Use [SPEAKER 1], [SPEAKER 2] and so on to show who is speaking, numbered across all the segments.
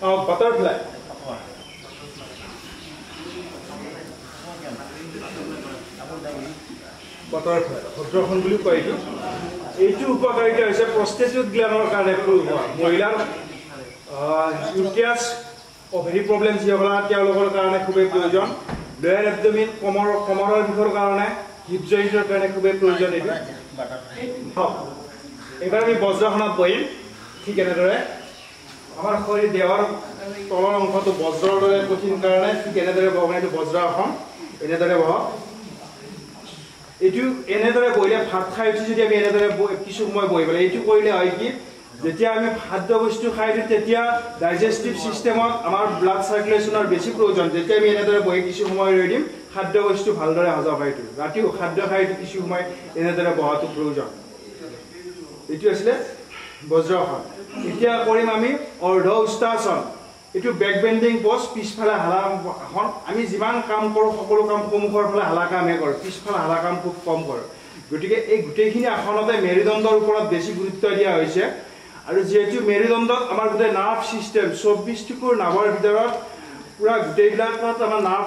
[SPEAKER 1] Butterfly. Butterfly. Hydrophone বুলি কয় এইটো। এইটো উপকাৰিতা হৈছে প্ৰস্টেটিক গ্ল্যান্ডৰ কাৰণে প্ৰয়োগ হয়। মহিলাৰ ইউটেৰাছ অভেৰি প্ৰব্লেম যিসকল তেওঁলোকৰ কাৰণে খুবেই প্ৰয়োজন। লোৱাৰ এবডমিন কমৰৰ বিষৰ কাৰণে হিপ জইন্টৰ কাৰণে খুবেই প্ৰয়োজন এইটো। এবাৰ আমি বজ্ৰাসনত বহিম। ঠিক এনেদৰে আমাৰ শৰীৰ দেহৰ তলৰ অংশটো বজ্ৰৰ দৰে কঠিন কাৰণে ঠিক এনেদৰে বহন এইটো বজ্ৰাসন। এনেদৰে বহক। এইটো এনেদৰে বহিলে ভাত খাই উঠি যদি আমি এনেদৰে কিছু সময় বহিব লাগে। এইটো কৰিলে হয় কি যেতিয়া আমি খাদ্য বস্তু খাই দিওঁ তেতিয়া ডাইজেষ্টিভ চিষ্টেমত আমাৰ ব্লাড চাৰ্কুলেশ্যনৰ বেছি প্ৰয়োজন। যেতিয়া আমি এনেদৰে বহি কিছু সময় ৰৈ দিম খাদ্য বস্তু ভালদৰে হজম হয়। এইটো ৰাতিও খাদ্য খাই কিছু সময় এনেদৰে বহাটো প্ৰয়োজন। এইটো আছিলে বজ্ৰাসন। এতিয়া কৰিম আমি অৰ্ধ উষ্ট্ৰাসন। এইটো বেক বেন্ডিং পজ, পিছফালে হালা আসন। আমি যিমান কাম কৰোঁ সকলো কাম সন্মুখৰ ফালে হালা কামহে কৰোঁ, পিছফালে হালা কাম খুব কম কৰোঁ। গতিকে এই গোটেইখিনি আসনতে মেৰুদণ্ডৰ ওপৰত বেছি গুৰুত্ব দিয়া হৈছে। আৰু যিহেতু মেৰুদণ্ডত আমাৰ গোটেই নাৰ্ভ ছিষ্টেম 24টা নাৰ্ভৰ ভিতৰত পুৰা গোটেইবিলাকত আমাৰ নাৰ্ভ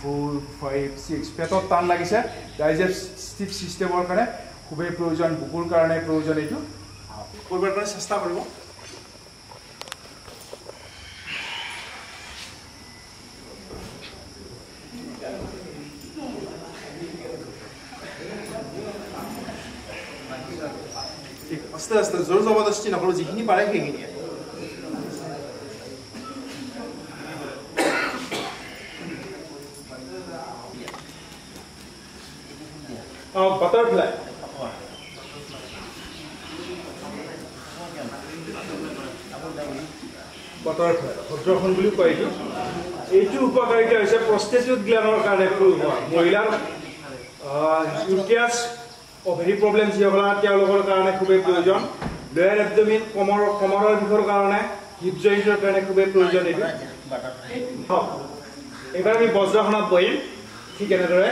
[SPEAKER 1] 4, 5, 6 পেটত টান লাগিছে ডাইজেষ্টিভ ছিষ্টেমৰ কাৰণে খুবেই প্ৰয়োজন, বুকুৰ কাৰণে প্ৰয়োজন। এইটো কৰিবৰ কাৰণে চেষ্টা কৰিব। আস্তে আস্তে জোৰ জবৰদস্তি নকৰোঁ, যিখিনি পাৰে সেইখিনিয়ে। বাটাৰফ্লাই। বাটাৰফ্লাই হদ্ৰখন বুলি কয় এইটো। এইটো উপকাৰিতা হৈছে প্ৰস্টেটিক গ্ল্যান্ডৰ কাৰণে প্ৰয়োগ হয়। মহিলাৰ ইউটেৰাছ অভেৰি প্ৰব্লেম যিসকল তেওঁলোকৰ কাৰণে খুবেই প্ৰয়োজন। লোৱাৰ এবডমিন কমৰৰ বিষৰ কাৰণে হিপ জইন্টৰ কাৰণে খুবেই প্ৰয়োজন। এইটো এবাৰ আমি বজ্ৰাসনত বহিম। ঠিক এনেদৰে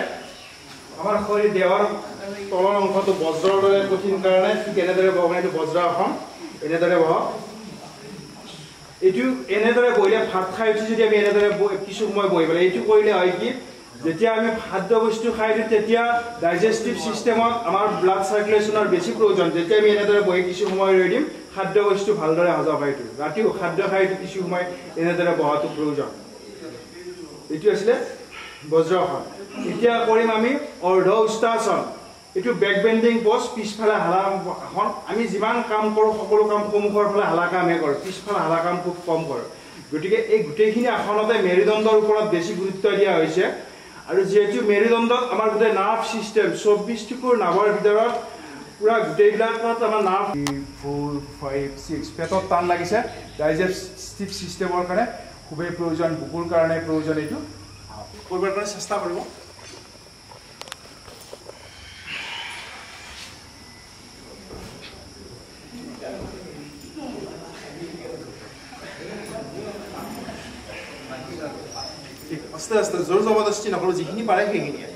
[SPEAKER 1] আমাৰ শৰীৰ দেহৰ তলৰ অংশটো বজ্ৰৰ দৰে কঠিন কাৰণে ঠিক এনেদৰে বহন এইটো বজ্ৰাসন। এনেদৰে বহক। এইটো এনেদৰে বহিলে ভাত খাই উঠি যদি আমি এনেদৰে কিছু সময় বহিব লাগে। এইটো কৰিলে হয় কি যেতিয়া আমি খাদ্য বস্তু খাই দিওঁ তেতিয়া ডাইজেষ্টিভ চিষ্টেমত আমাৰ ব্লাড চাৰ্কুলেশ্যনৰ বেছি প্ৰয়োজন। যেতিয়া আমি এনেদৰে বহি কিছু সময় ৰৈ দিম খাদ্য বস্তু ভালদৰে হজম হয়। এইটো ৰাতিও খাদ্য খাই কিছু সময় এনেদৰে বহাটো প্ৰয়োজন। এইটো আছিলে বজ্ৰাসন। এতিয়া কৰিম আমি অৰ্ধ উষ্ট্ৰাসন। এইটো বেক বেন্ডিং পজ, পিছফালে হালা আসন। আমি যিমান কাম কৰোঁ সকলো কাম সন্মুখৰ ফালে হালা কামহে কৰোঁ, পিছফালে হালা কাম খুব কম কৰোঁ। গতিকে এই গোটেইখিনি আসনতে মেৰুদণ্ডৰ ওপৰত বেছি গুৰুত্ব দিয়া হৈছে। আৰু যিহেতু মেৰুদণ্ডত আমাৰ গোটেই নাৰ্ভ ছিষ্টেম 24টা নাৰ্ভৰ ভিতৰত পুৰা গোটেইবিলাকত আমাৰ নাৰ্ভ 4, 5, 6 পেটত টান লাগিছে ডাইজেষ্টিভ চিষ্টেমৰ কাৰণে খুবেই প্ৰয়োজন, বুকুৰ কাৰণে প্ৰয়োজন। এইটো কৰিবৰ কাৰণে চেষ্টা কৰিব। আস্তে আস্তে জোৰ জবৰদস্তি নকৰোঁ, যিখিনি পাৰে সেইখিনিয়ে।